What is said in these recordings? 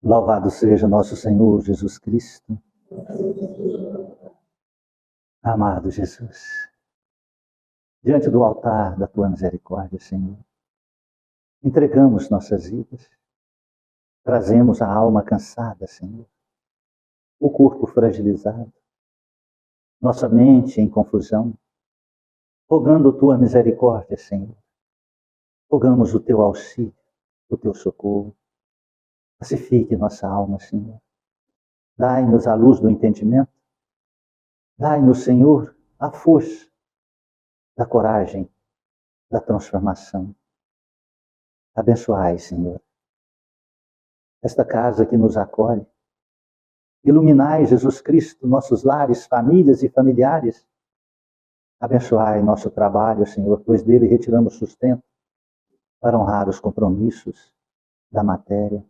Louvado seja nosso Senhor Jesus Cristo. Amado Jesus, diante do altar da tua misericórdia, Senhor, entregamos nossas vidas, trazemos a alma cansada, Senhor, o corpo fragilizado, nossa mente em confusão, rogando tua misericórdia, Senhor. Rogamos o teu auxílio, o teu socorro. Pacifique nossa alma, Senhor. Dai-nos a luz do entendimento. Dai-nos, Senhor, a força da coragem, da transformação. Abençoai, Senhor, esta casa que nos acolhe. Iluminai, Jesus Cristo, nossos lares, famílias e familiares. Abençoai nosso trabalho, Senhor, pois dele retiramos sustento para honrar os compromissos da matéria.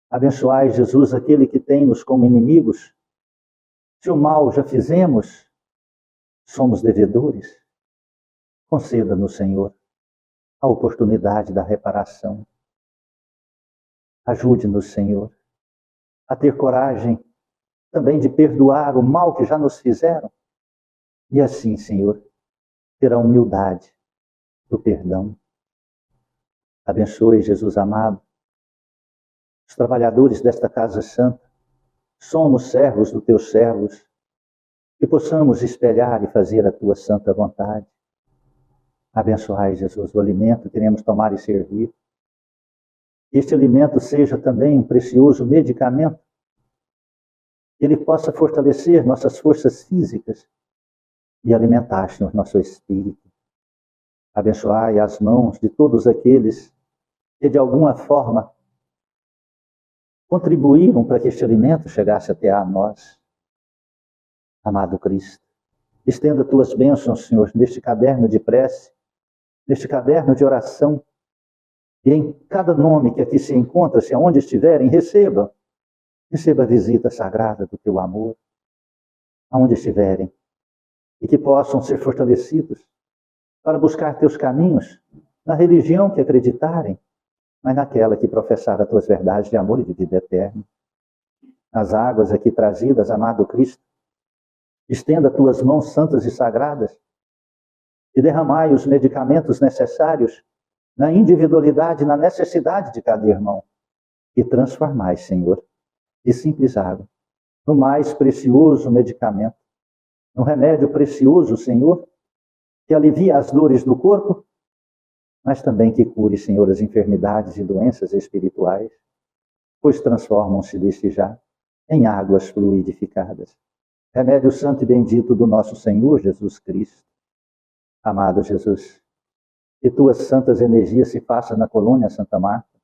Abençoai, Jesus, aquele que tem-nos como inimigos. Se o mal já fizemos, somos devedores. Conceda-nos, Senhor, a oportunidade da reparação. Ajude-nos, Senhor, a ter coragem também de perdoar o mal que já nos fizeram. E assim, Senhor, ter a humildade do perdão. Abençoe, Jesus amado, os trabalhadores desta casa santa. Somos servos dos teus servos, que possamos espelhar e fazer a tua santa vontade. Abençoai, Jesus, o alimento que iremos tomar e servir. Que este alimento seja também um precioso medicamento, que ele possa fortalecer nossas forças físicas e alimentar, Senhor, nosso espírito. Abençoai as mãos de todos aqueles que de alguma forma contribuíram para que este alimento chegasse até a nós. Amado Cristo, estenda tuas bênçãos, Senhor, neste caderno de prece, neste caderno de oração, e em cada nome que aqui se encontra, se aonde estiverem, receba a visita sagrada do teu amor, aonde estiverem, e que possam ser fortalecidos para buscar teus caminhos na religião que acreditarem, mas naquela que professar as tuas verdades de amor e de vida eterna. As águas aqui trazidas, amado Cristo, estenda tuas mãos santas e sagradas e derramai os medicamentos necessários na individualidade, na necessidade de cada irmão. E transformai, Senhor, de simples água no mais precioso medicamento, no remédio precioso, Senhor, que alivia as dores do corpo, mas também que cure, Senhor, as enfermidades e doenças espirituais, pois transformam-se desde já em águas fluidificadas. Remédio santo e bendito do nosso Senhor Jesus Cristo. Amado Jesus, que tuas santas energias se façam na colônia Santa Marta,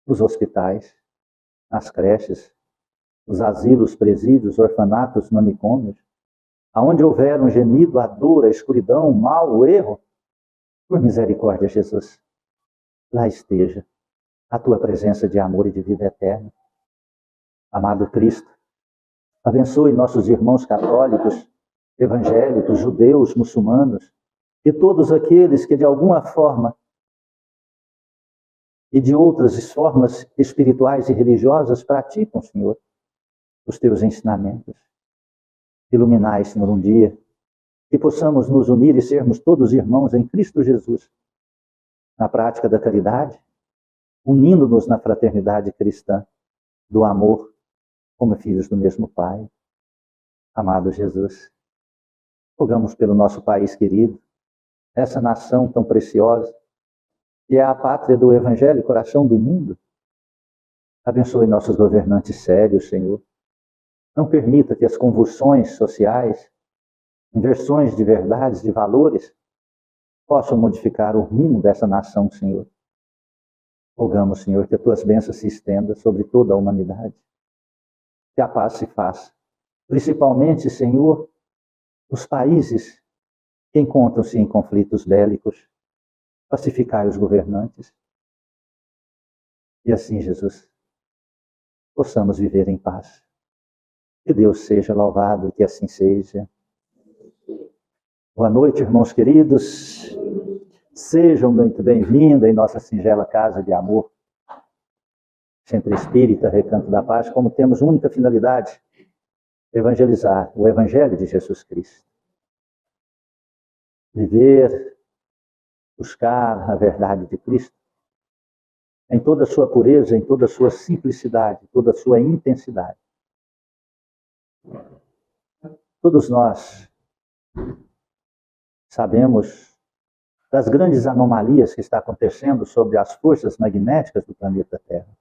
nos hospitais, nas creches, nos asilos, presídios, orfanatos, manicômios, aonde houver um gemido, a dor, a escuridão, o mal, o erro, por misericórdia, Jesus, lá esteja a tua presença de amor e de vida eterna. Amado Cristo, abençoe nossos irmãos católicos, evangélicos, judeus, muçulmanos, e todos aqueles que de alguma forma e de outras formas espirituais e religiosas praticam, Senhor, os teus ensinamentos. Iluminai, Senhor, um dia que possamos nos unir e sermos todos irmãos em Cristo Jesus, na prática da caridade, unindo-nos na fraternidade cristã, do amor, como filhos do mesmo Pai. Amado Jesus, rogamos pelo nosso país querido, essa nação tão preciosa, que é a pátria do Evangelho, coração do mundo. Abençoe nossos governantes sérios, Senhor. Não permita que as convulsões sociais, inversões de verdades, de valores, possam modificar o rumo dessa nação, Senhor. Rogamos, Senhor, que as tuas bênçãos se estendam sobre toda a humanidade. Que a paz se faça. Principalmente, Senhor, os países que encontram-se em conflitos bélicos. Pacificai os governantes. E assim, Jesus, possamos viver em paz. Que Deus seja louvado e que assim seja. Boa noite, irmãos queridos. Sejam muito bem-vindos em nossa singela casa de amor. Centro Espírita, Recanto da Paz, como temos única finalidade: evangelizar o Evangelho de Jesus Cristo. Viver, buscar a verdade de Cristo em toda a sua pureza, em toda a sua simplicidade, toda a sua intensidade. Todos nós sabemos das grandes anomalias que está acontecendo sobre as forças magnéticas do planeta Terra.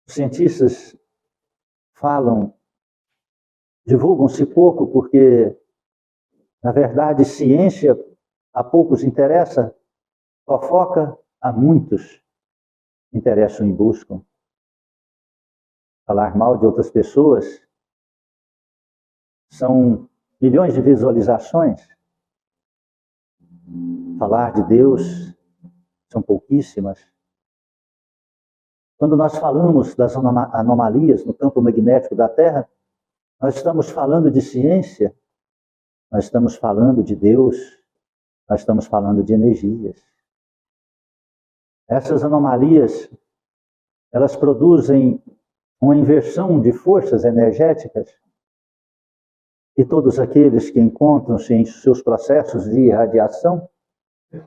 Os cientistas divulgam-se pouco porque, na verdade, ciência a poucos interessa, fofoca a muitos interessam e buscam. Falar mal de outras pessoas são milhões de visualizações. Falar de Deus são pouquíssimas. Quando nós falamos das anomalias no campo magnético da Terra, nós estamos falando de ciência, nós estamos falando de Deus, nós estamos falando de energias. Essas anomalias, elas produzem uma inversão de forças energéticas e todos aqueles que encontram-se em seus processos de irradiação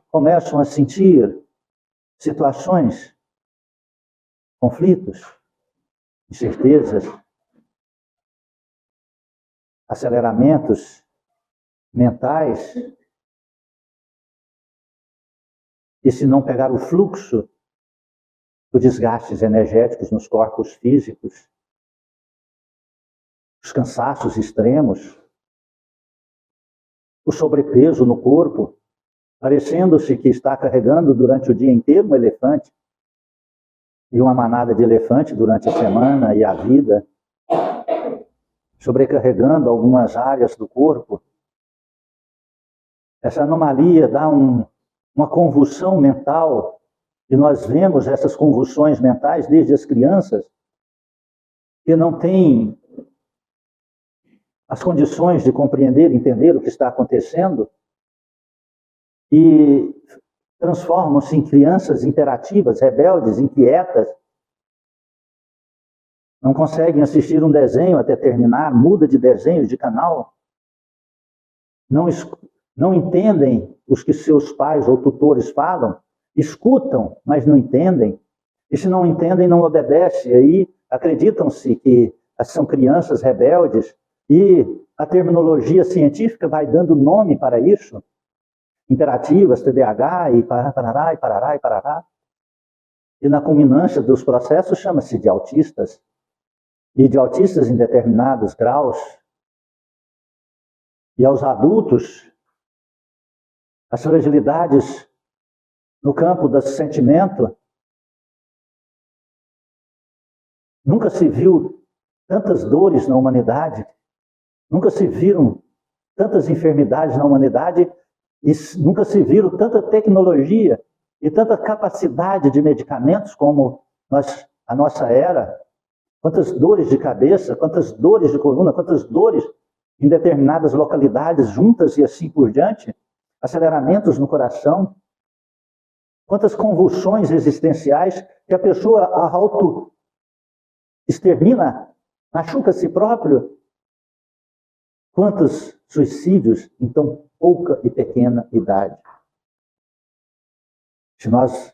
começam a sentir situações, conflitos, incertezas, aceleramentos mentais. E se não pegar o fluxo dos desgastes energéticos nos corpos físicos, os cansaços extremos, o sobrepeso no corpo, parecendo-se que está carregando durante o dia inteiro um elefante e uma manada de elefante durante a semana e a vida, sobrecarregando algumas áreas do corpo. Essa anomalia dá uma convulsão mental, e nós vemos essas convulsões mentais desde as crianças, que não têm as condições de compreender, entender o que está acontecendo, e transformam-se em crianças imperativas, rebeldes, inquietas, não conseguem assistir um desenho até terminar, muda de desenho, de canal, não entendem os que seus pais ou tutores falam, escutam, mas não entendem, e se não entendem, não obedecem, aí acreditam-se que são crianças rebeldes, e a terminologia científica vai dando nome para isso, imperativas, TDAH, e parará, e parará, e parará. E na culminância dos processos chama-se de autistas, e de autistas em determinados graus. E aos adultos, as fragilidades no campo do sentimento. Nunca se viu tantas dores na humanidade, nunca se viram tantas enfermidades na humanidade, e nunca se viram tanta tecnologia e tanta capacidade de medicamentos como a nossa era. Quantas dores de cabeça, quantas dores de coluna, quantas dores em determinadas localidades juntas e assim por diante, aceleramentos no coração, quantas convulsões existenciais que a pessoa auto-extermina, machuca a si próprio. Quantos suicídios em tão pouca e pequena idade. Se nós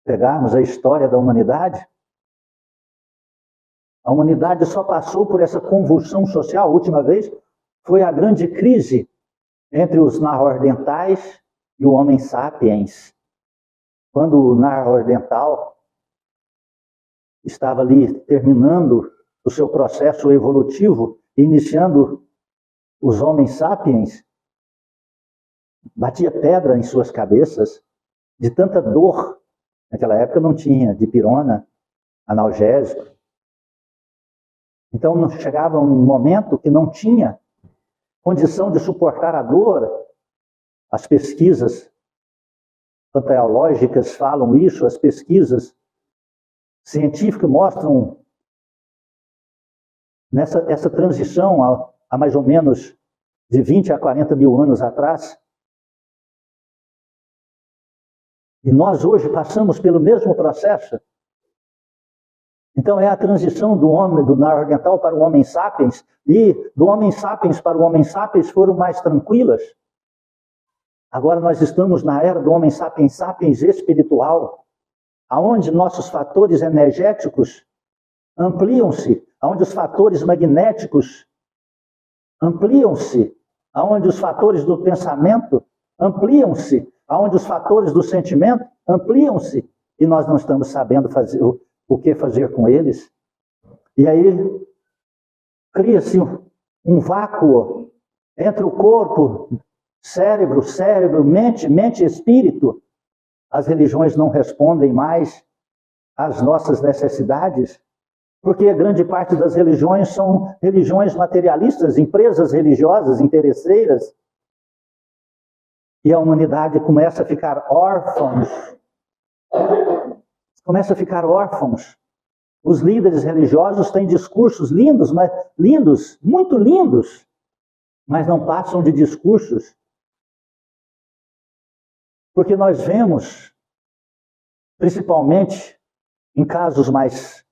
pegarmos a história da humanidade, a humanidade só passou por essa convulsão social. A última vez foi a grande crise entre os Neandertais e o Homo sapiens. Quando o Neandertal estava ali terminando o seu processo evolutivo, iniciando os Homo sapiens, batia pedra em suas cabeças de tanta dor. Naquela época não tinha dipirona, analgésico. Então não chegava um momento que não tinha condição de suportar a dor. As pesquisas panteológicas falam isso, as pesquisas científicas mostram essa transição há mais ou menos de 20 a 40 mil anos atrás. E nós hoje passamos pelo mesmo processo. Então é a transição do homem, do Neandertal para o Homem Sapiens, e do Homem Sapiens para o Homem Sapiens foram mais tranquilas. Agora nós estamos na era do Homem Sapiens Sapiens espiritual, aonde nossos fatores energéticos ampliam-se, aonde os fatores magnéticos ampliam-se, aonde os fatores do pensamento ampliam-se, aonde os fatores do sentimento ampliam-se, e nós não estamos sabendo fazer o que fazer com eles. E aí cria-se um vácuo entre o corpo, cérebro, mente e espírito. As religiões não respondem mais às nossas necessidades, porque a grande parte das religiões são religiões materialistas, empresas religiosas, interesseiras, e a humanidade começa a ficar órfãos. Começa a ficar órfãos. Os líderes religiosos têm discursos lindos, muito lindos, mas não passam de discursos. Porque nós vemos, principalmente em casos mais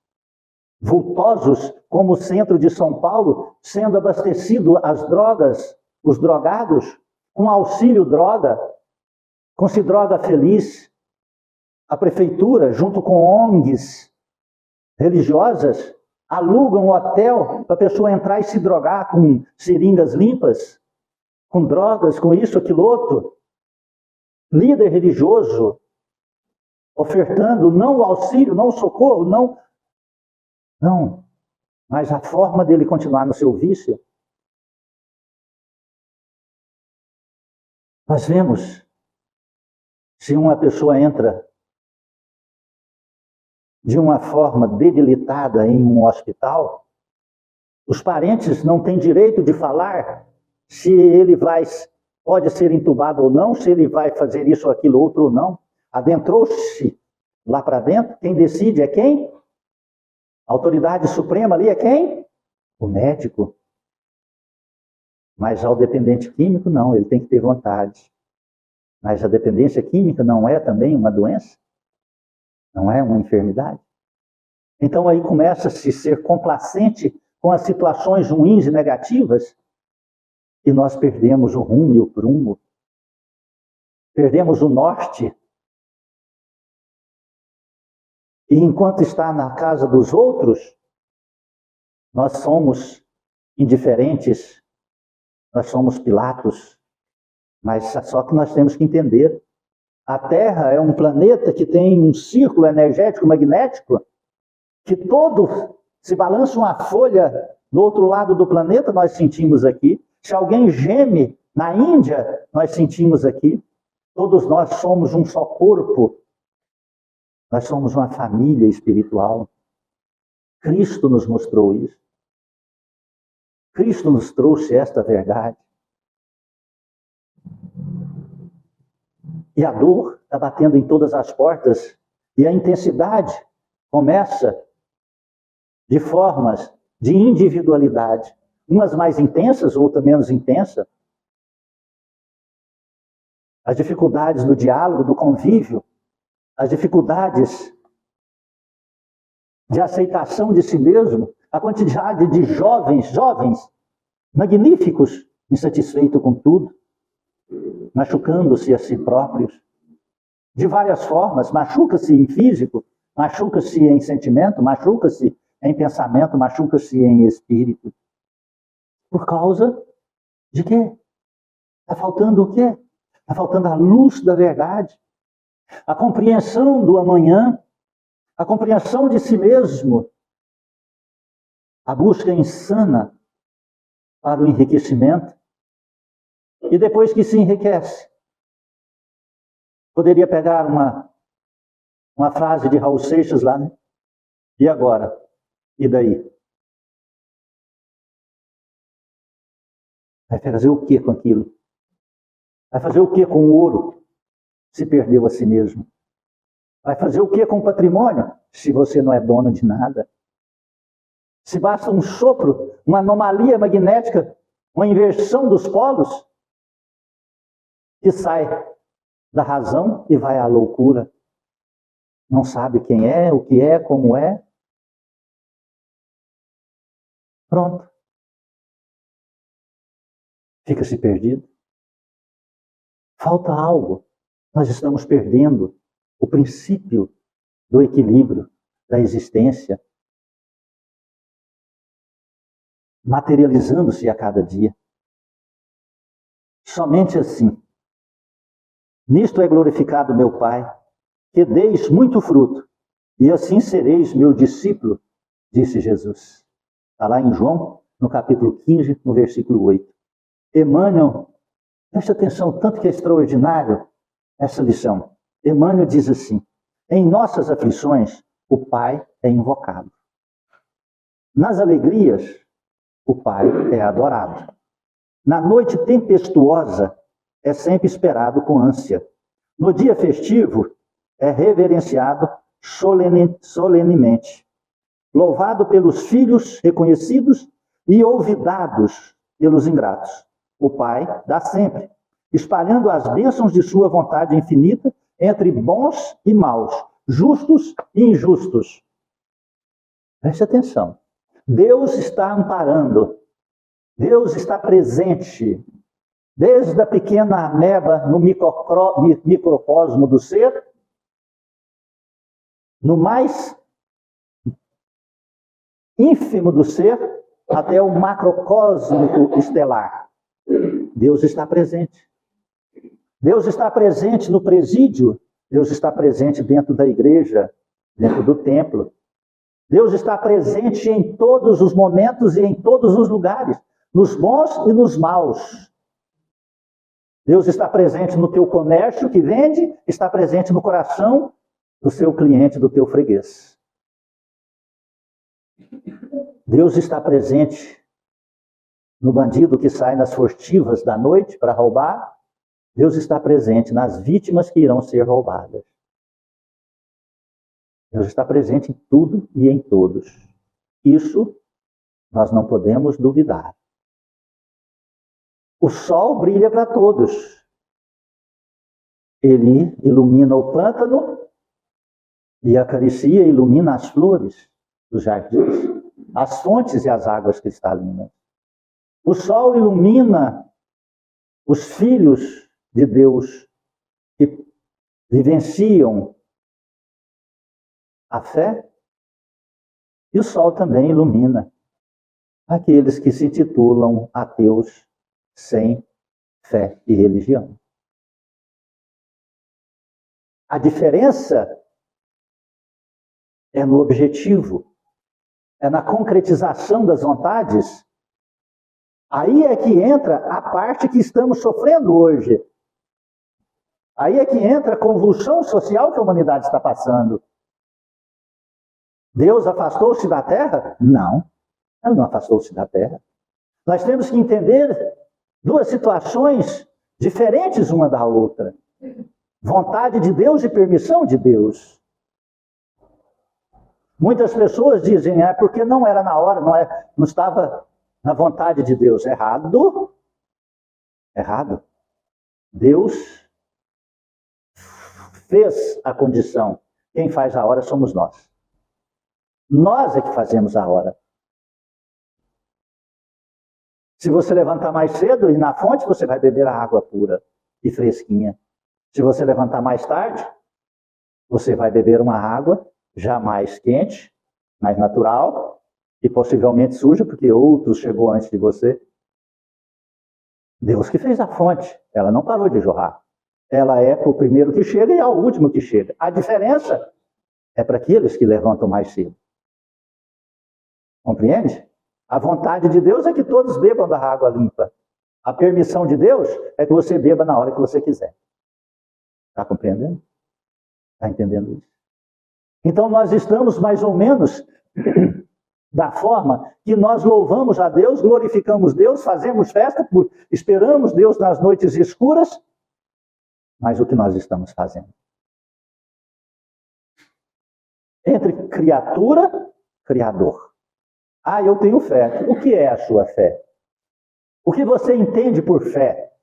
vultosos, como o centro de São Paulo, sendo abastecido as drogas, os drogados, com auxílio droga, com Se Droga Feliz. A prefeitura, junto com ONGs religiosas, alugam um hotel para a pessoa entrar e se drogar com seringas limpas, com drogas, com isso, aquilo, outro. Líder religioso ofertando não o auxílio, não o socorro, não, mas a forma dele continuar no seu vício. Nós vemos, se uma pessoa entra de uma forma debilitada em um hospital, os parentes não têm direito de falar se ele pode ser entubado ou não, se ele vai fazer isso ou aquilo outro ou não. Adentrou-se lá para dentro, quem decide é quem? A autoridade suprema ali é quem? O médico. Mas ao dependente químico, não, ele tem que ter vontade. Mas a dependência química não é também uma doença? Não é uma enfermidade? Então aí começa-se a ser complacente com as situações ruins e negativas, e nós perdemos o rumo e o prumo. Perdemos o norte. E enquanto está na casa dos outros, nós somos indiferentes, nós somos Pilatos. Mas só que nós temos que entender, a Terra é um planeta que tem um círculo energético magnético, que todo, se balança uma folha do outro lado do planeta, nós sentimos aqui. Se alguém geme na Índia, nós sentimos aqui. Todos nós somos um só corpo. Nós somos uma família espiritual. Cristo nos mostrou isso. Cristo nos trouxe esta verdade. E a dor está batendo em todas as portas. E a intensidade começa de formas de individualidade. Umas mais intensas, outras menos intensas. As dificuldades no diálogo, do convívio. As dificuldades de aceitação de si mesmo. A quantidade de jovens, magníficos, insatisfeitos com tudo. Machucando-se a si próprios. De várias formas. Machuca-se em físico, machuca-se em sentimento, machuca-se em pensamento, machuca-se em espírito. Por causa de quê? Está faltando o quê? Está faltando a luz da verdade. A compreensão do amanhã. A compreensão de si mesmo. A busca insana para o enriquecimento. E depois que se enriquece, poderia pegar uma frase de Raul Seixas lá, né? E agora? E daí? Vai fazer o que com aquilo? Vai fazer o que com o ouro, se perdeu a si mesmo? Vai fazer o que com o patrimônio, se você não é dono de nada? Se basta um sopro, uma anomalia magnética, uma inversão dos polos, que sai da razão e vai à loucura. Não sabe quem é, o que é, como é. Pronto. Fica-se perdido. Falta algo. Nós estamos perdendo o princípio do equilíbrio, da existência, materializando-se a cada dia. Somente assim. Nisto é glorificado meu Pai, que deis muito fruto, e assim sereis meu discípulo, disse Jesus. Está lá em João, no capítulo 15, no versículo 8. Emmanuel, preste atenção, tanto que é extraordinário essa lição. Emmanuel diz assim: em nossas aflições, o Pai é invocado. Nas alegrias, o Pai é adorado. Na noite tempestuosa, é sempre esperado com ânsia. No dia festivo, é reverenciado solenemente. Louvado pelos filhos reconhecidos e olvidados pelos ingratos. O Pai dá sempre, espalhando as bênçãos de sua vontade infinita entre bons e maus, justos e injustos. Preste atenção. Deus está amparando. Deus está presente. Desde a pequena ameba no microcosmo do ser, no mais ínfimo do ser, até o macrocosmo estelar. Deus está presente. Deus está presente no presídio. Deus está presente dentro da igreja, dentro do templo. Deus está presente em todos os momentos e em todos os lugares, nos bons e nos maus. Deus está presente no teu comércio que vende, está presente no coração do seu cliente, do teu freguês. Deus está presente no bandido que sai nas furtivas da noite para roubar. Deus está presente nas vítimas que irão ser roubadas. Deus está presente em tudo e em todos. Isso nós não podemos duvidar. O sol brilha para todos. Ele ilumina o pântano e acaricia e ilumina as flores dos jardins, as fontes e as águas cristalinas. O sol ilumina os filhos de Deus que vivenciam a fé, e o sol também ilumina aqueles que se titulam ateus sem fé e religião. A diferença é no objetivo, é na concretização das vontades. Aí é que entra a parte que estamos sofrendo hoje. Aí é que entra a convulsão social que a humanidade está passando. Deus afastou-se da terra? Não, ela não afastou-se da terra. Nós temos que entender duas situações diferentes uma da outra. Vontade de Deus e permissão de Deus. Muitas pessoas dizem, porque não era na hora, não estava na vontade de Deus. Errado. Errado. Deus fez a condição. Quem faz a hora somos nós. Nós é que fazemos a hora. Se você levantar mais cedo e ir na fonte, você vai beber a água pura e fresquinha. Se você levantar mais tarde, você vai beber uma água já mais quente, mais natural, e possivelmente suja, porque outro chegou antes de você. Deus que fez a fonte, ela não parou de jorrar. Ela é para o primeiro que chega e ao último que chega. A diferença é para aqueles que levantam mais cedo. Compreende? A vontade de Deus é que todos bebam da água limpa. A permissão de Deus é que você beba na hora que você quiser. Está compreendendo? Está entendendo isso? Então nós estamos mais ou menos da forma que nós louvamos a Deus, glorificamos Deus, fazemos festa, esperamos Deus nas noites escuras, mas o que nós estamos fazendo? Entre criatura, criador. Eu tenho fé. O que é a sua fé? O que você entende por fé?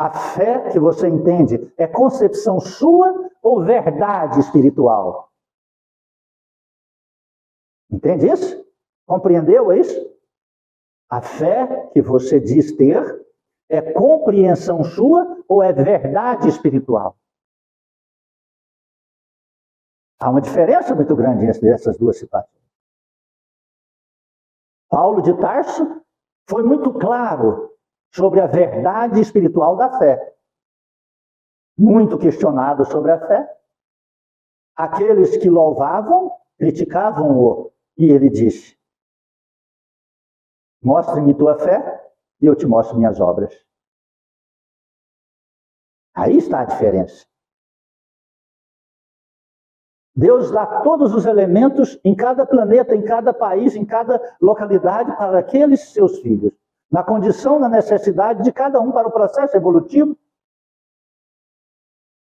A fé que você entende é concepção sua ou verdade espiritual? Entende isso? Compreendeu isso? A fé que você diz ter é compreensão sua ou é verdade espiritual? Há uma diferença muito grande entre essas duas situações. Paulo de Tarso foi muito claro sobre a verdade espiritual da fé. Muito questionado sobre a fé. Aqueles que louvavam, criticavam-o. E ele disse: mostre-me tua fé e eu te mostro minhas obras. Aí está a diferença. Deus dá todos os elementos em cada planeta, em cada país, em cada localidade para aqueles seus filhos. Na condição, na necessidade de cada um para o processo evolutivo.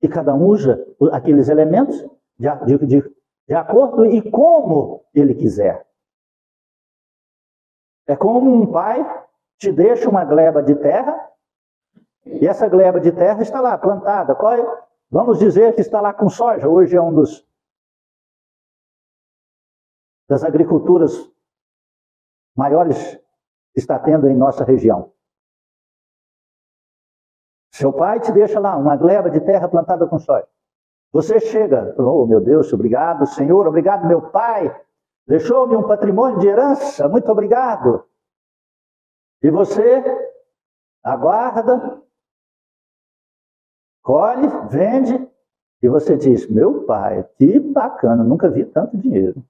E cada um usa aqueles elementos de acordo e como ele quiser. É como um pai te deixa uma gleba de terra e essa gleba de terra está lá plantada. Vamos dizer que está lá com soja. Hoje é um das agriculturas maiores que está tendo em nossa região. Seu pai te deixa lá uma gleba de terra plantada com soja. Você chega, oh meu Deus, obrigado Senhor, obrigado meu pai, deixou-me um patrimônio de herança, muito obrigado. E você aguarda, colhe, vende, e você diz: meu pai, que bacana, nunca vi tanto dinheiro.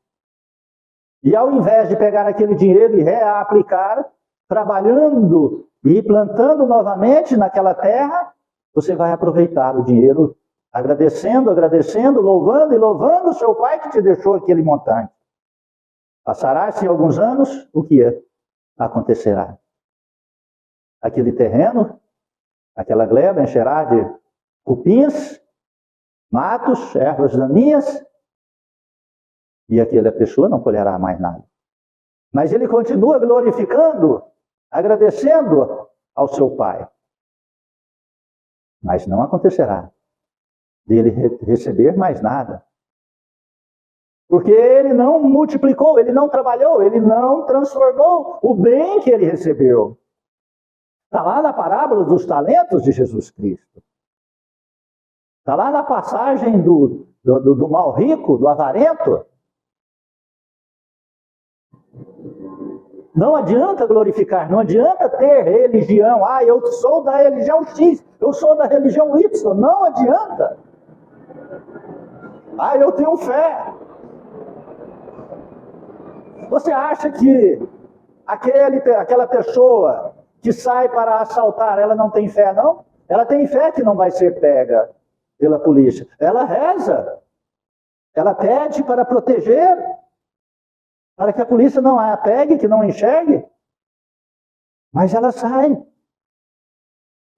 E ao invés de pegar aquele dinheiro e reaplicar, trabalhando e plantando novamente naquela terra, você vai aproveitar o dinheiro, agradecendo, louvando e louvando o seu pai que te deixou aquele montante. Passará-se alguns anos, o que acontecerá? Aquele terreno, aquela gleba encherá de cupins, matos, ervas daninhas, e aquela pessoa não colherá mais nada. Mas ele continua glorificando, agradecendo ao seu pai. Mas não acontecerá dele receber mais nada. Porque ele não multiplicou, ele não trabalhou, ele não transformou o bem que ele recebeu. Está lá na parábola dos talentos de Jesus Cristo. Está lá na passagem do mal rico, do avarento. Não adianta glorificar, não adianta ter religião. Eu sou da religião X, eu sou da religião Y. Não adianta. Eu tenho fé. Você acha que aquela pessoa que sai para assaltar, ela não tem fé, não? Ela tem fé que não vai ser pega pela polícia. Ela reza. Ela pede para proteger, para que a polícia não a pegue, que não enxergue. Mas ela sai.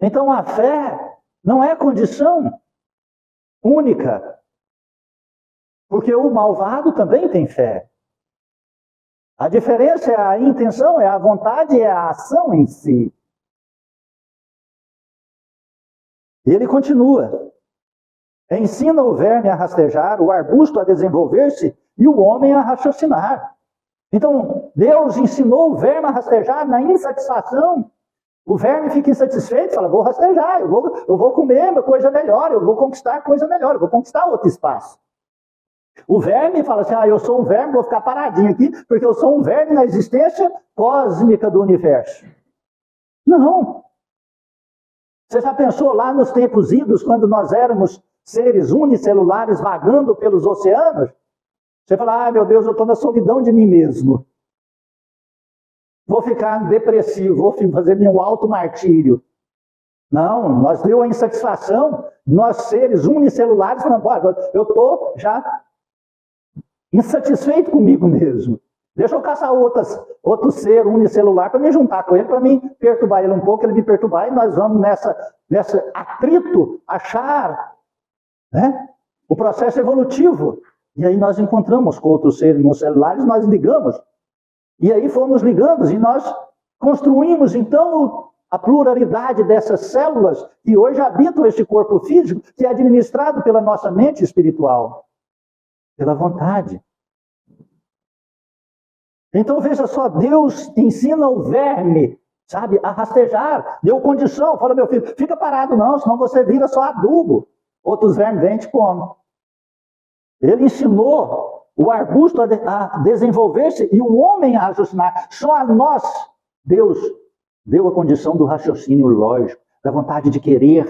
Então a fé não é condição única. Porque o malvado também tem fé. A diferença é a intenção, é a vontade, é a ação em si. E ele continua. Ensina o verme a rastejar, o arbusto a desenvolver-se e o homem a raciocinar. Então, Deus ensinou o verme a rastejar na insatisfação. O verme fica insatisfeito e fala: vou rastejar, eu vou comer uma coisa melhor, eu vou conquistar coisa melhor, eu vou conquistar outro espaço. O verme fala assim: eu sou um verme, vou ficar paradinho aqui, porque eu sou um verme na existência cósmica do universo. Não. Você já pensou lá nos tempos idos, quando nós éramos seres unicelulares vagando pelos oceanos? Você fala: meu Deus, eu estou na solidão de mim mesmo. Vou ficar depressivo, vou fazer meu auto-martírio. Não, nós deu a insatisfação, nós seres unicelulares, falando: eu estou já insatisfeito comigo mesmo. Deixa eu caçar outro ser unicelular para me juntar com ele, para me perturbar ele um pouco, ele me perturbar, e nós vamos nessa atrito achar, né, o processo evolutivo. E aí nós encontramos com outros seres unicelulares, nós ligamos. E aí fomos ligando e nós construímos então a pluralidade dessas células que hoje habitam este corpo físico, que é administrado pela nossa mente espiritual, pela vontade. Então veja só, Deus ensina o verme, sabe, a rastejar, deu condição, fala, meu filho, fica parado não, senão você vira só adubo. Outros vermes vêm e te comem. Ele ensinou o arbusto a desenvolver-se e o homem a raciocinar. Só a nós, Deus deu a condição do raciocínio lógico, da vontade de querer,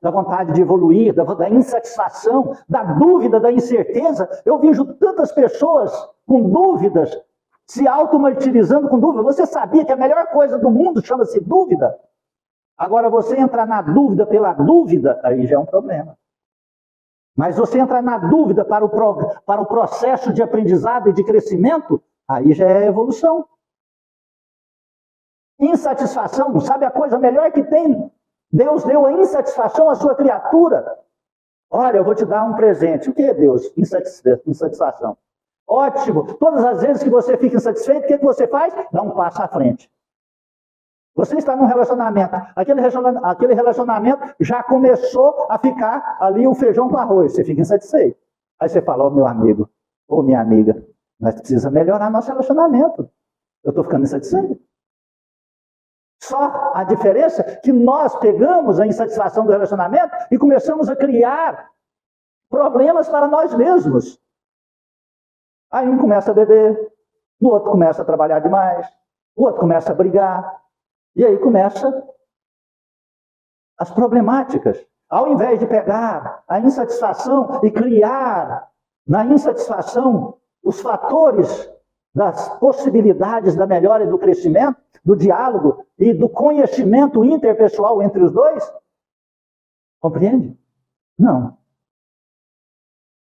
da vontade de evoluir, da insatisfação, da dúvida, da incerteza. Eu vejo tantas pessoas com dúvidas, se auto-martirizando com dúvida. Você sabia que a melhor coisa do mundo chama-se dúvida? Agora, você entrar na dúvida pela dúvida, aí já é um problema. Mas você entrar na dúvida para o processo de aprendizado e de crescimento, aí já é evolução. Insatisfação, sabe a coisa melhor que tem? Deus deu a insatisfação à sua criatura. Olha, eu vou te dar um presente. O que é Deus? Insatisfação. Ótimo. Todas as vezes que você fica insatisfeito, o que você faz? Dá um passo à frente. Você está num relacionamento. Aquele relacionamento já começou a ficar ali o feijão com arroz. Você fica insatisfeito. Aí você fala, ô meu amigo, ô minha amiga, nós precisamos melhorar nosso relacionamento. Eu estou ficando insatisfeito. Só a diferença é que nós pegamos a insatisfação do relacionamento e começamos a criar problemas para nós mesmos. Aí um começa a beber, o outro começa a trabalhar demais, o outro começa a brigar, e aí começa as problemáticas. Ao invés de pegar a insatisfação e criar na insatisfação os fatores das possibilidades da melhora e do crescimento, do diálogo e do conhecimento interpessoal entre os dois? Compreende? Não.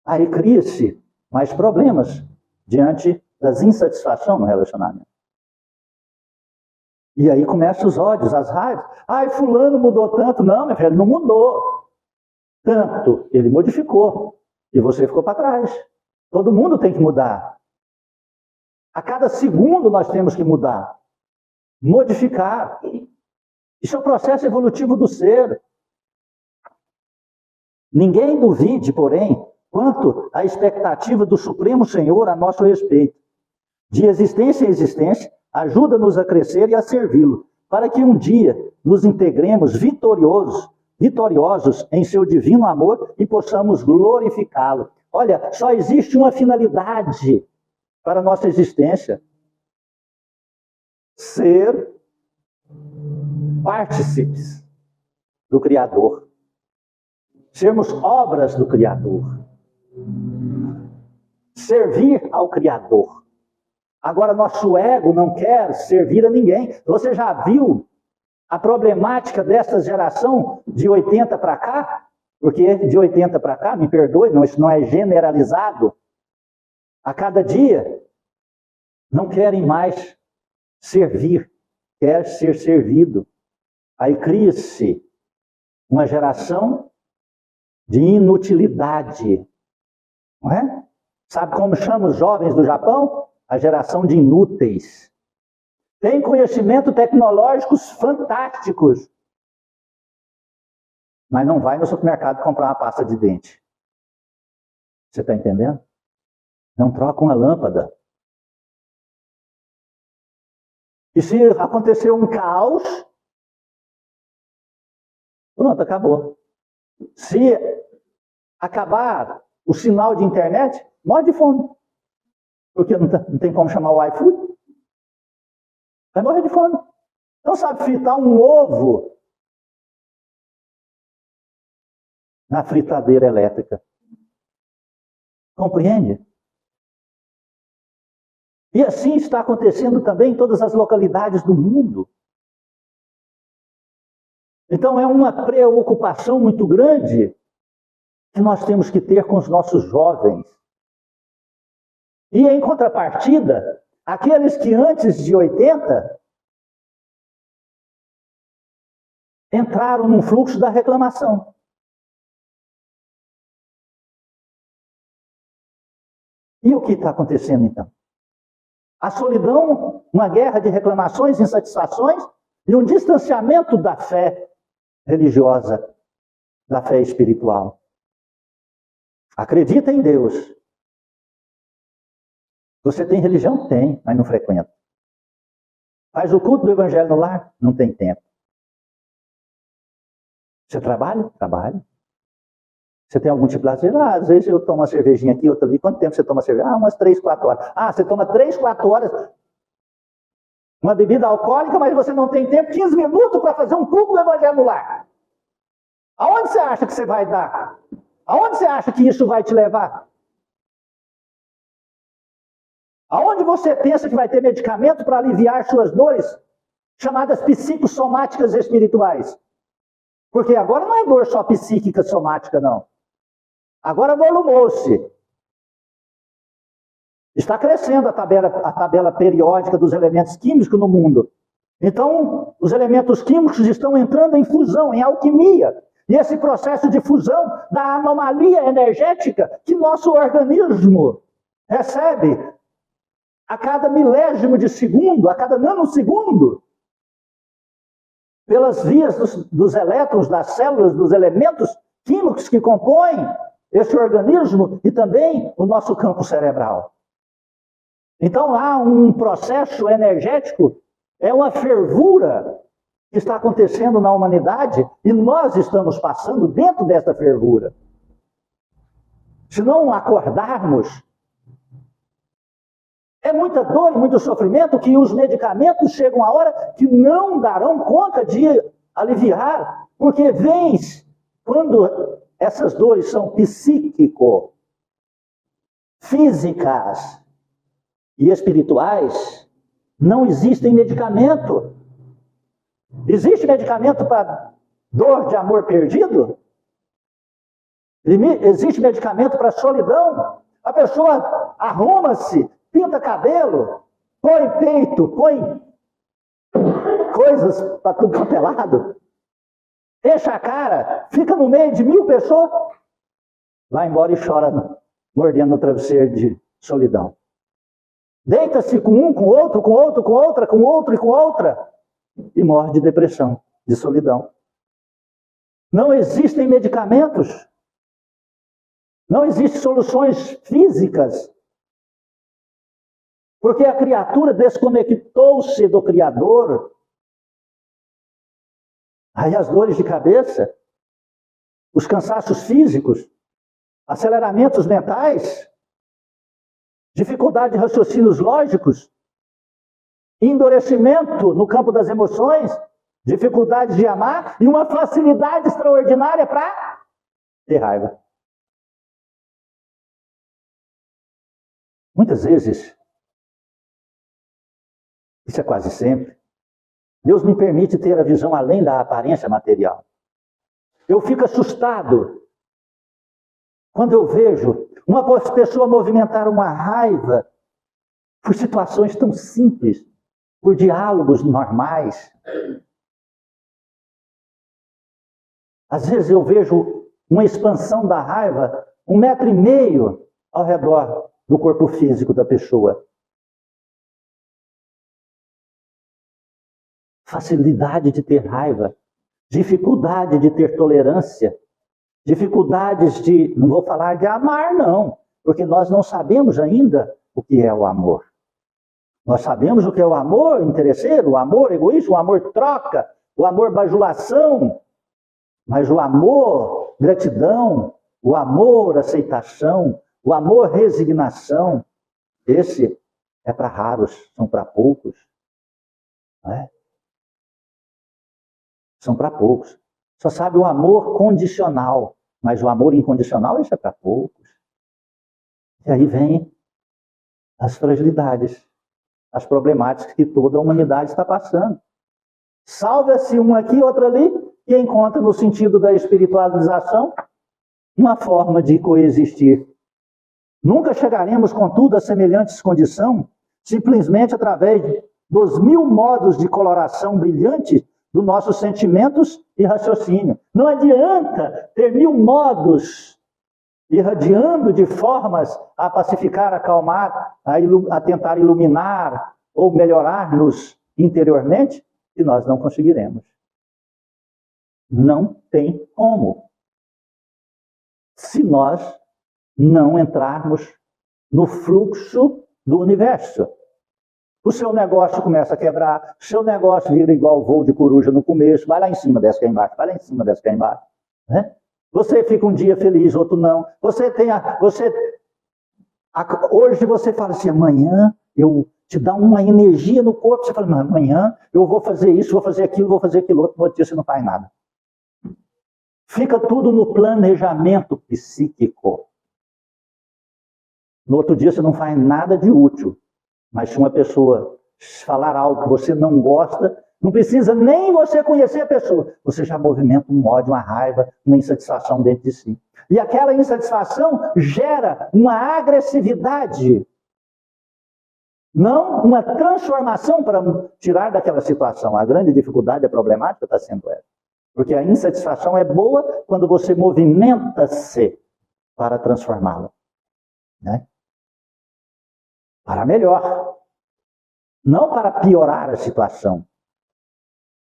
Aí cria-se mais problemas diante das insatisfações no relacionamento. E aí começam os ódios, as raivas. Ai, fulano mudou tanto. Não, meu filho, ele não mudou tanto. Ele modificou. E você ficou para trás. Todo mundo tem que mudar. A cada segundo nós temos que mudar. Modificar. Isso é o processo evolutivo do ser. Ninguém duvide, porém, quanto à expectativa do Supremo Senhor a nosso respeito. De existência em existência, ajuda-nos a crescer e a servi-lo, para que um dia nos integremos vitoriosos em seu divino amor e possamos glorificá-lo. Olha, só existe uma finalidade para a nossa existência: ser partícipes do Criador, sermos obras do Criador, servir ao Criador. Agora, nosso ego não quer servir a ninguém. Você já viu a problemática dessa geração de 80 para cá? Porque de 80 para cá, me perdoe, isso não é generalizado. A cada dia, não querem mais servir, quer ser servido. Aí cria-se uma geração de inutilidade. Não é? Sabe como chama os jovens do Japão? A geração de inúteis. Tem conhecimento tecnológicos fantásticos, mas não vai no supermercado comprar uma pasta de dente. Você está entendendo? Não troca uma lâmpada. E se acontecer um caos, pronto, acabou. Se acabar o sinal de internet, morre de fome. Porque não tem como chamar o iFood. Vai morrer de fome. Não sabe fritar um ovo na fritadeira elétrica. Compreende? E assim está acontecendo também em todas as localidades do mundo. Então é uma preocupação muito grande que nós temos que ter com os nossos jovens. E em contrapartida, aqueles que antes de 80 entraram num fluxo da reclamação. E o que está acontecendo então? A solidão, uma guerra de reclamações, insatisfações, e um distanciamento da fé religiosa, da fé espiritual. Acredita em Deus. Você tem religião? Tem, mas não frequenta. Faz o culto do evangelho no lar? Não tem tempo. Você trabalha? Trabalha. Você tem algum tipo de lazer? Às vezes eu tomo uma cervejinha aqui, outra ali. Quanto tempo você toma cerveja? Umas 3, 4 horas. Você toma 3, 4 horas uma bebida alcoólica, mas você não tem tempo, 15 minutos para fazer um culto do evangelho no lar. Aonde você acha que você vai dar? Aonde você acha que isso vai te levar? Aonde você pensa que vai ter medicamento para aliviar suas dores, chamadas psicossomáticas espirituais? Porque agora não é dor só psíquica somática, não. Agora volumou-se. Está crescendo a tabela periódica dos elementos químicos no mundo. Então, os elementos químicos estão entrando em fusão, em alquimia. E esse processo de fusão da anomalia energética que nosso organismo recebe a cada milésimo de segundo, a cada nanosegundo, pelas vias dos elétrons, das células, dos elementos químicos que compõem esse organismo e também o nosso campo cerebral. Então há um processo energético, é uma fervura que está acontecendo na humanidade e nós estamos passando dentro dessa fervura. Se não acordarmos, é muita dor, muito sofrimento que os medicamentos chegam a hora que não darão conta de aliviar, porque quando essas dores são psíquico, físicas e espirituais, não existe medicamento. Existe medicamento para dor de amor perdido? Existe medicamento para solidão? A pessoa arruma-se, pinta cabelo, põe peito, põe coisas para tudo quanto é lado, enche a cara, fica no meio de 1000 pessoas, vai embora e chora, mordendo o travesseiro de solidão. Deita-se com um, com outro, com outro, com outra, com outro e com outra, e morre de depressão, de solidão. Não existem medicamentos, não existem soluções físicas, porque a criatura desconectou-se do Criador. Aí as dores de cabeça, os cansaços físicos, aceleramentos mentais, dificuldade de raciocínios lógicos, endurecimento no campo das emoções, dificuldade de amar e uma facilidade extraordinária para ter raiva. Muitas vezes, isso é quase sempre, Deus me permite ter a visão além da aparência material. Eu fico assustado quando eu vejo uma pessoa movimentar uma raiva por situações tão simples, por diálogos normais. Às vezes eu vejo uma expansão da raiva 1,5 metro ao redor do corpo físico da pessoa. Facilidade de ter raiva, dificuldade de ter tolerância, dificuldades de, não vou falar de amar não, porque nós não sabemos ainda o que é o amor. Nós sabemos o que é o amor interesseiro, o amor egoísta, o amor troca, o amor bajulação, mas o amor gratidão, o amor aceitação, o amor resignação, esse é para raros, são para poucos, não é? São para poucos. Só sabe o amor condicional, mas o amor incondicional, isso é para poucos. E aí vem as fragilidades, as problemáticas que toda a humanidade está passando. Salva-se um aqui, outro ali, e encontra no sentido da espiritualização uma forma de coexistir. Nunca chegaremos, contudo, a semelhantes condições, simplesmente através dos 1000 modos de coloração brilhante dos nossos sentimentos e raciocínio. Não adianta ter 1000 modos irradiando de formas a pacificar, acalmar, a tentar iluminar ou melhorar-nos interiormente, e nós não conseguiremos. Não tem como. Se nós não entrarmos no fluxo do universo. O seu negócio começa a quebrar, o seu negócio vira igual o voo de coruja no começo, vai lá em cima, desce cá embaixo, vai lá em cima, desce cá embaixo. Né? Você fica um dia feliz, outro não. Hoje você fala assim, amanhã eu te dá uma energia no corpo, você fala, amanhã eu vou fazer isso, vou fazer aquilo outro, no outro dia você não faz nada. Fica tudo no planejamento psíquico. No outro dia você não faz nada de útil. Mas se uma pessoa falar algo que você não gosta, não precisa nem você conhecer a pessoa. Você já movimenta um ódio, uma raiva, uma insatisfação dentro de si. E aquela insatisfação gera uma agressividade. Não uma transformação para tirar daquela situação. A grande dificuldade, a problemática está sendo essa. Porque a insatisfação é boa quando você movimenta-se para transformá-la. Né? Para melhor. Não para piorar a situação.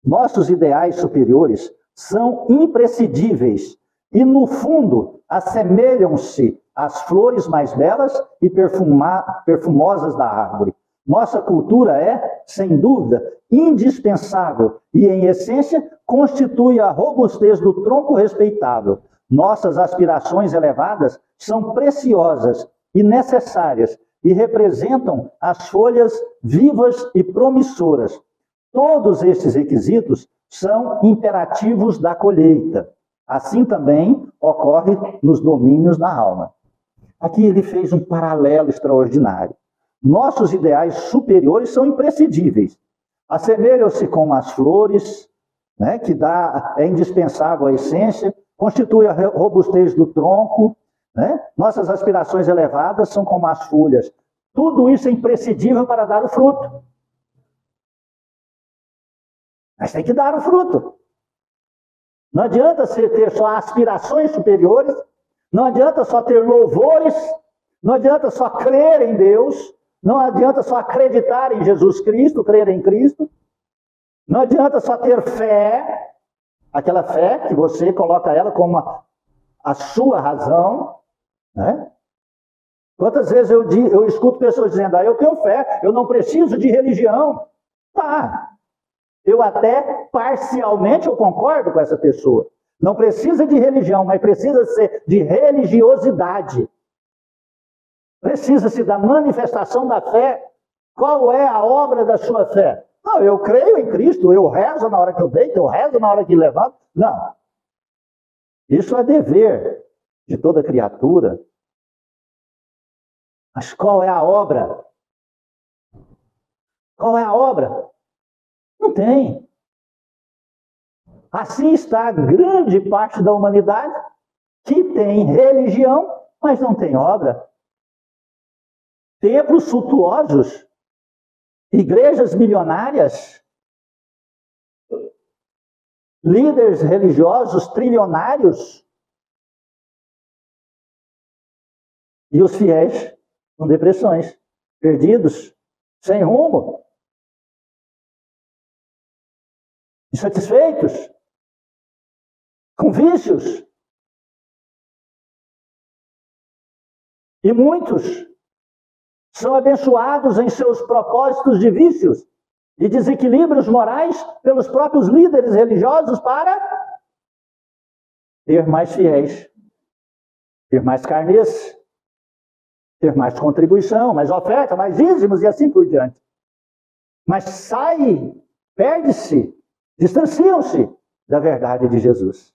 Nossos ideais superiores são imprescindíveis e, no fundo, assemelham-se às flores mais belas e perfumosas da árvore. Nossa cultura é, sem dúvida, indispensável e, em essência, constitui a robustez do tronco respeitável. Nossas aspirações elevadas são preciosas e necessárias e representam as folhas vivas e promissoras. Todos estes requisitos são imperativos da colheita. Assim também ocorre nos domínios da alma. Aqui ele fez um paralelo extraordinário. Nossos ideais superiores são imprescindíveis. Assemelham-se com as flores, né, que é indispensável a essência, constitui a robustez do tronco, né? Nossas aspirações elevadas são como as folhas. Tudo isso é imprescindível para dar o fruto. Mas tem que dar o fruto. Não adianta você ter só aspirações superiores, não adianta só ter louvores, não adianta só crer em Deus, não adianta só acreditar em Jesus Cristo, crer em Cristo, não adianta só ter fé, aquela fé que você coloca ela como a sua razão, né? Quantas vezes eu escuto pessoas dizendo, eu tenho fé, eu não preciso de religião. Tá. Eu até parcialmente eu concordo com essa pessoa. Não precisa de religião, mas precisa ser de religiosidade. Precisa-se da manifestação da fé. Qual é a obra da sua fé? Não, eu creio em Cristo, eu rezo na hora que eu deito, eu rezo na hora que levanto. Não. Isso é dever de toda criatura. Mas qual é a obra? Qual é a obra? Não tem. Assim está a grande parte da humanidade que tem religião, mas não tem obra. Templos suntuosos, igrejas milionárias, líderes religiosos trilionários, e os fiéis com depressões, perdidos, sem rumo, insatisfeitos, com vícios. E muitos são abençoados em seus propósitos de vícios e desequilíbrios morais pelos próprios líderes religiosos para ter mais fiéis, ter mais carnês, ter mais contribuição, mais oferta, mais dízimos e assim por diante. Mas perde-se, distanciam-se da verdade de Jesus.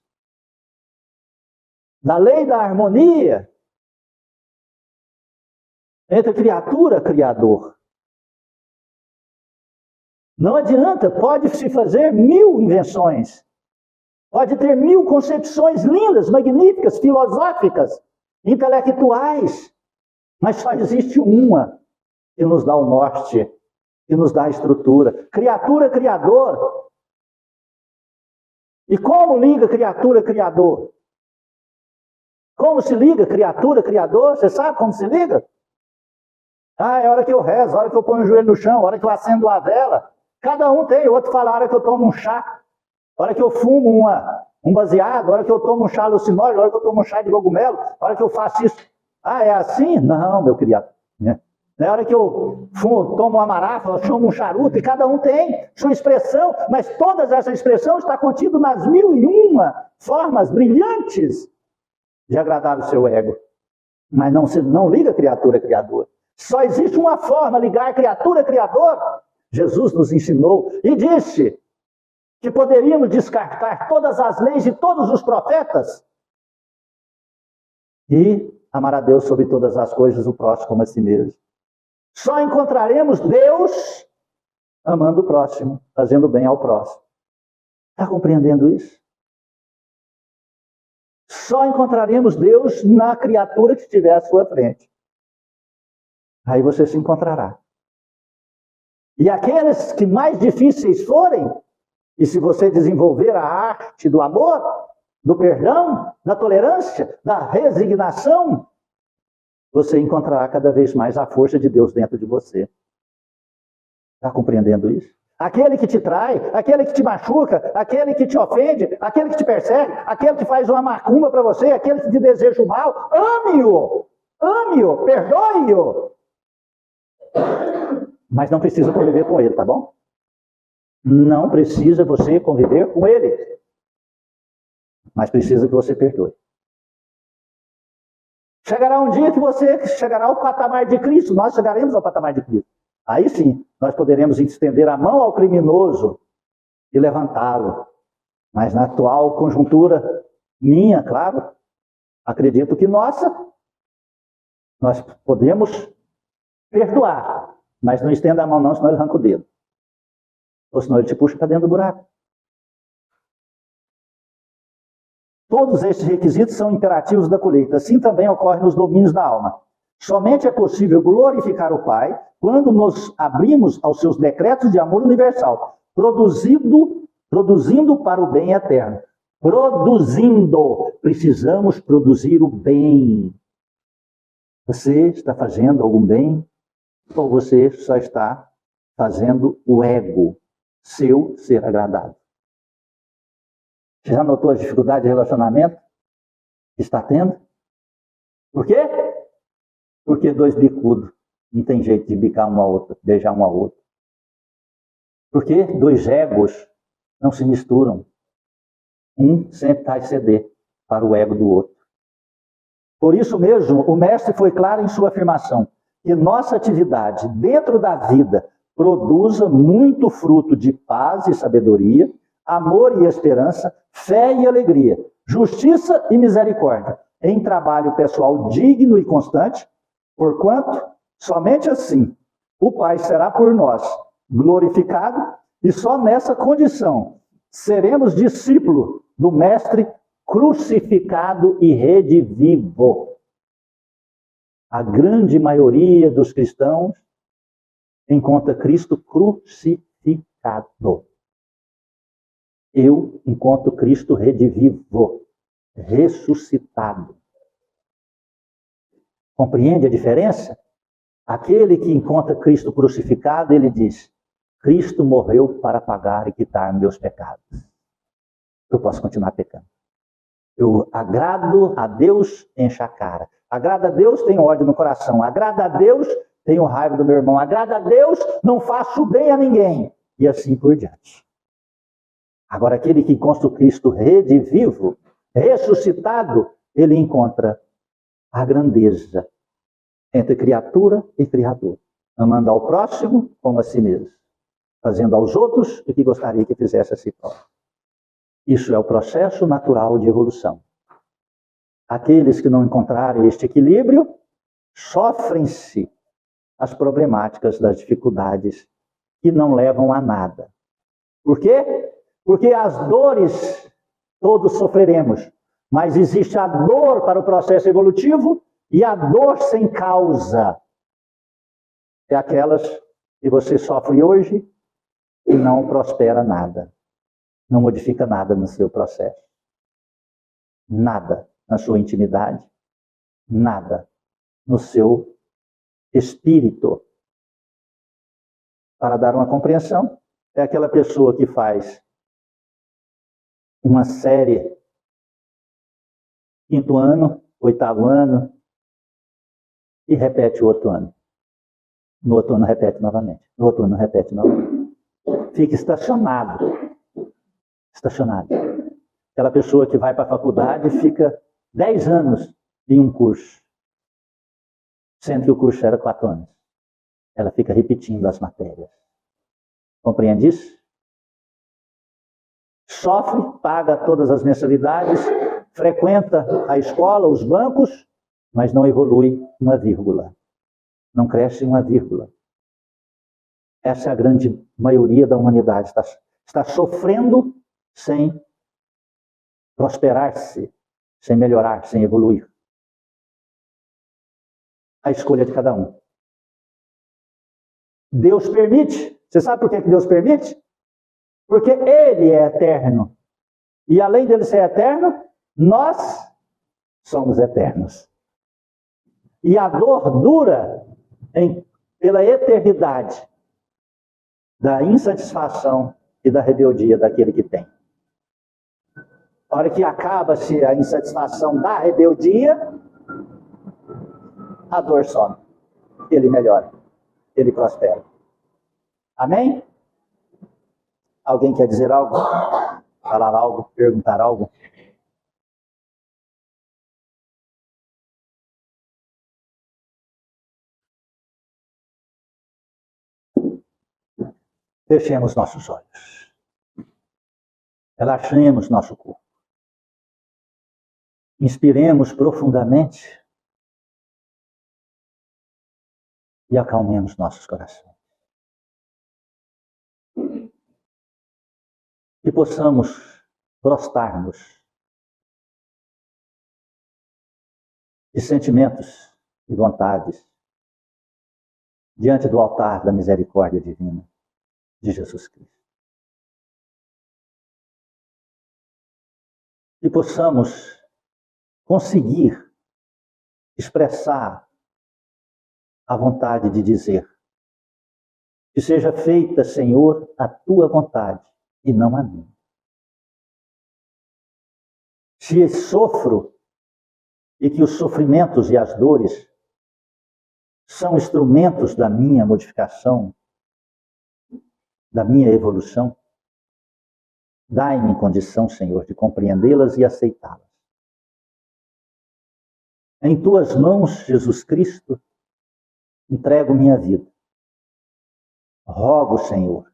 Da lei da harmonia entre criatura e criador. Não adianta, pode-se fazer 1000 invenções, pode ter 1000 concepções lindas, magníficas, filosóficas, intelectuais, mas só existe uma que nos dá o norte, que nos dá a estrutura. Criatura, criador. E como liga criatura, criador? Como se liga criatura, criador? Você sabe como se liga? É a hora que eu rezo, a hora que eu ponho o joelho no chão, a hora que eu acendo a vela. Cada um tem. O outro fala, a hora que eu tomo um chá, a hora que eu fumo um baseado, a hora que eu tomo um chá alucinógeno, a hora que eu tomo um chá de cogumelo, a hora que eu faço isso. Ah, é assim? Não, meu criado. Na hora que eu fumo, tomo uma marafa, eu chamo um charuto, e cada um tem sua expressão, mas todas essas expressões estão contidas nas 1001 formas brilhantes de agradar o seu ego. Mas não liga criatura a criador. Só existe uma forma, ligar criatura a criador. Jesus nos ensinou e disse que poderíamos descartar todas as leis de todos os profetas e amar a Deus sobre todas as coisas, o próximo como a si mesmo. Só encontraremos Deus amando o próximo, fazendo bem ao próximo. Está compreendendo isso? Só encontraremos Deus na criatura que estiver à sua frente. Aí você se encontrará. E aqueles que mais difíceis forem, e se você desenvolver a arte do amor, do perdão, da tolerância, da resignação, você encontrará cada vez mais a força de Deus dentro de você. Está compreendendo isso? Aquele que te trai, aquele que te machuca, aquele que te ofende, aquele que te persegue, aquele que faz uma macumba para você, aquele que te deseja o mal, ame-o, perdoe-o. Mas não precisa conviver com ele, tá bom? Não precisa você conviver com ele. Mas precisa que você perdoe. Chegará um dia que você chegará ao patamar de Cristo, nós chegaremos ao patamar de Cristo. Aí sim, nós poderemos estender a mão ao criminoso e levantá-lo. Mas na atual conjuntura minha, claro, acredito que nós podemos perdoar, mas não estenda a mão não, senão ele arranca o dedo. Ou senão ele te puxa para dentro do buraco. Todos estes requisitos são imperativos da colheita. Assim também ocorre nos domínios da alma. Somente é possível glorificar o Pai quando nos abrimos aos seus decretos de amor universal, produzindo para o bem eterno. Precisamos produzir o bem. Você está fazendo algum bem? Ou você só está fazendo o ego seu ser agradado? Você já notou a dificuldade de relacionamento que está tendo? Por quê? Porque dois bicudos não tem jeito de bicar uma a outra, beijar uma a outra. Porque dois egos não se misturam. Um sempre vai ceder para o ego do outro. Por isso mesmo, o mestre foi claro em sua afirmação, que nossa atividade dentro da vida produza muito fruto de paz e sabedoria, amor e esperança, fé e alegria, justiça e misericórdia, em trabalho pessoal digno e constante, porquanto somente assim o Pai será por nós glorificado e só nessa condição seremos discípulos do Mestre crucificado e redivivo. A grande maioria dos cristãos encontra Cristo crucificado. Eu encontro Cristo redivivo, ressuscitado. Compreende a diferença? Aquele que encontra Cristo crucificado, ele diz: Cristo morreu para pagar e quitar meus pecados. Eu posso continuar pecando. Eu agrado a Deus, encho a cara. Agrada a Deus, tenho ódio no coração. Agrada a Deus, tenho raiva do meu irmão. Agrada a Deus, não faço bem a ninguém. E assim por diante. Agora, aquele que encontra o Cristo redivivo, ressuscitado, ele encontra a grandeza entre criatura e criador. Amando ao próximo como a si mesmo. Fazendo aos outros o que gostaria que fizesse a si próprio. Isso é o processo natural de evolução. Aqueles que não encontrarem este equilíbrio, sofrem-se as problemáticas das dificuldades que não levam a nada. Por quê? Porque as dores todos sofreremos, mas existe a dor para o processo evolutivo e a dor sem causa. É aquelas que você sofre hoje e não prospera nada. Não modifica nada no seu processo. Nada na sua intimidade. Nada no seu espírito. Para dar uma compreensão, é aquela pessoa que faz uma série, 5º ano, 8º ano, e repete o outro ano. No outro ano repete novamente. No outro ano repete novamente. Fica estacionado. Estacionado. Aquela pessoa que vai para a faculdade fica 10 anos em um curso, sendo que o curso era 4 anos. Ela fica repetindo as matérias. Compreende isso? Sofre, paga todas as mensalidades, frequenta a escola, os bancos, mas não evolui uma vírgula. Não cresce uma vírgula. Essa é a grande maioria da humanidade. Está sofrendo sem prosperar-se, sem melhorar, sem evoluir. A escolha de cada um. Deus permite. Você sabe por que Deus permite? Porque Ele é eterno. E além dele ser eterno, nós somos eternos. E a dor dura pela eternidade da insatisfação e da rebeldia daquele que tem. A hora que acaba-se a insatisfação da rebeldia, a dor some. Ele melhora. Ele prospera. Amém? Alguém quer dizer algo? Falar algo? Perguntar algo? Fechemos nossos olhos. Relaxemos nosso corpo. Inspiremos profundamente e acalmemos nossos corações. E possamos prostrar-nos de sentimentos e vontades diante do altar da misericórdia divina de Jesus Cristo. E possamos conseguir expressar a vontade de dizer: que seja feita, Senhor, a tua vontade e não a minha. Se sofro e que os sofrimentos e as dores são instrumentos da minha modificação, da minha evolução, dai-me condição, Senhor, de compreendê-las e aceitá-las. Em tuas mãos, Jesus Cristo, entrego minha vida. Rogo, Senhor,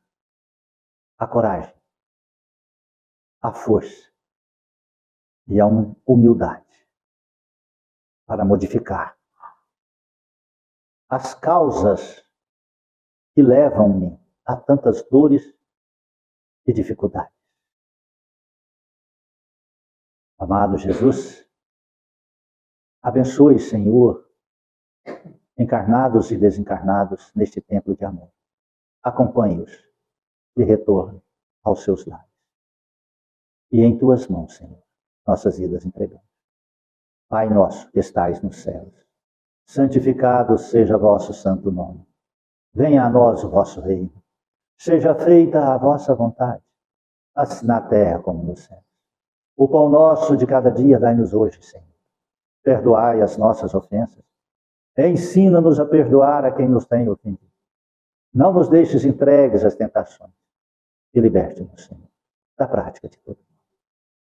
a coragem, a força e a humildade para modificar as causas que levam-me a tantas dores e dificuldades. Amado Jesus, abençoe, Senhor, encarnados e desencarnados neste templo de amor. Acompanhe-os de retorno aos seus lares. E em tuas mãos, Senhor, nossas vidas entregamos. Pai nosso que estais nos céus, santificado seja vosso santo nome. Venha a nós o vosso reino. Seja feita a vossa vontade, assim na terra como no céu. O pão nosso de cada dia dai-nos hoje, Senhor. Perdoai as nossas ofensas. Ensina-nos a perdoar a quem nos tem ofendido. Não nos deixes entregues às tentações. E liberte-nos, Senhor, da prática de todo mal.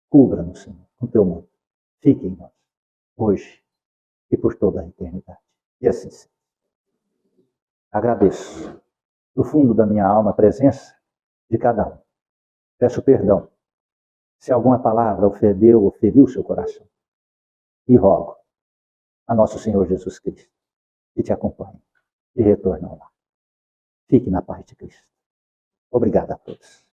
Cubra-nos, Senhor, com teu manto. Fique em nós, hoje e por toda a eternidade. E assim seja. Agradeço, do fundo da minha alma, a presença de cada um. Peço perdão se alguma palavra ofendeu ou feriu seu coração. E rogo a nosso Senhor Jesus Cristo que te acompanhe e retorne ao lar. Fique na paz de Cristo. Obrigado a todos.